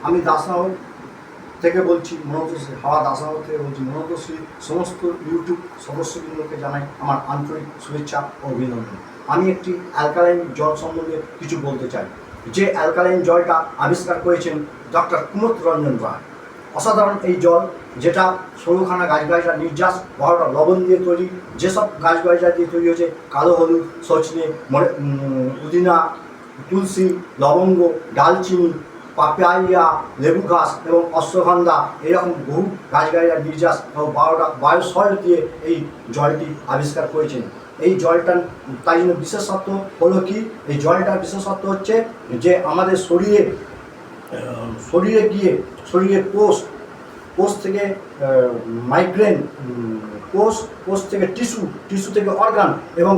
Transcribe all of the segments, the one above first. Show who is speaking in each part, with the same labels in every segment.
Speaker 1: আমি দাসনগর থেকে বলছি, মনোতশ্রী হাওয়া দাসনগর থেকে বলছি। মনোতশ্রী সমস্ত ইউটিউব সদস্যবৃন্দকে জানাই আমার আন্তরিক শুভেচ্ছা ও অভিনন্দন। আমি একটি অ্যালকালাইন জল সম্বন্ধে কিছু বলতে চাই। যে অ্যালকালাইন জলটা আবিষ্কার করেছেন ডক্টর কুমুদ রঞ্জন রায়। অসাধারণ এই জল, যেটা 16খানা গাছগাছড়া নির্যাস, 12টা লবণ দিয়ে তৈরি। যেসব গাছগাছড়া দিয়ে তৈরি হয়েছে কালো হলুদ, সজনে, পুদিনা, তুলসী, লবঙ্গ, ডালচিনি, পাপাইয়া, লেবু ঘাস এবং অশ্বগন্ধা, এরকম বহু গাছগাছড়া নির্যাস এবং 12টা বায়োসল্ট দিয়ে এই জলটি আবিষ্কার করেছেন। এই জলটার তাই জন্য বিশেষত্ব হলো কি, এই জলটার বিশেষত্ব হচ্ছে যে আমাদের শরীরে গিয়ে শরীরের কোষ থেকে মাইগ্রেন, কোষ থেকে টিস্যু থেকে অর্গান এবং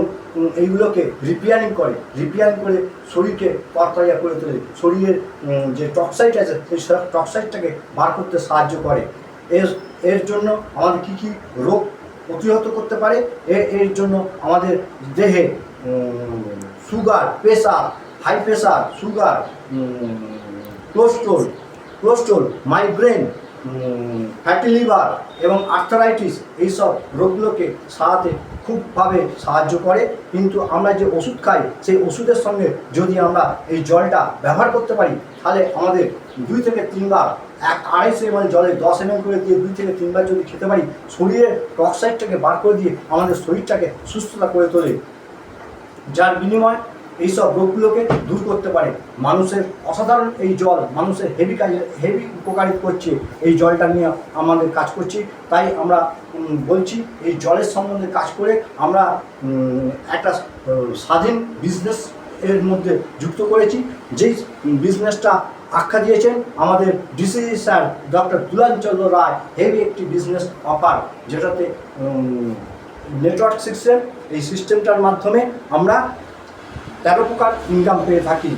Speaker 1: এইগুলোকে রিপেয়ারিং করে শরীরকে তরতাজা করে তোলে। শরীরের যে টক্সাইড আছে সেই টক্সাইডটাকে বার করতে সাহায্য করে। এর জন্য আমাদের কী রোগ প্রতিহত করতে পারে। এর জন্য আমাদের দেহে sugar, pressure, high pressure, sugar, cholesterol, migraine, fatty liver এবং আর্থারাইটিস, এইসব রোগগুলোকে সারাতে খুবভাবে সাহায্য করে। কিন্তু আমরা যে ওষুধ খাই সেই ওষুধের সঙ্গে যদি আমরা এই জলটা ব্যবহার করতে পারি, তাহলে আমাদের 2 থেকে 3 বার 250 ml জলে 10 ml করে দিয়ে 2 থেকে 3 বার যদি খেতে পারি, শরীরের টক্সাইডটাকে বার করে দিয়ে আমাদের শরীরটাকে সুস্থতা করে তোলে, যার বিনিময়ে এইসব রোগগুলোকে দূর করতে পারে। মানুষের অসাধারণ এই জল মানুষের হেভি উপকারিত করছে। এই জলটা নিয়ে আমাদের কাজ করছি, তাই আমরা বলছি এই জলের সম্বন্ধে কাজ করে আমরা একটা স্বাধীন বিজনেস এর মধ্যে যুক্ত করেছি। যেই বিজনেসটা আখ্যা দিয়েছেন আমাদের ডিসি স্যার ডক্টর দুলালচন্দ্র রায়। হেভি একটি বিজনেস অফার, যেটাতে নেটওয়ার্ক সিস্টেম, এই সিস্টেমটার মাধ্যমে আমরা 13 প্রকার ইনকাম পেয়ে থাকি।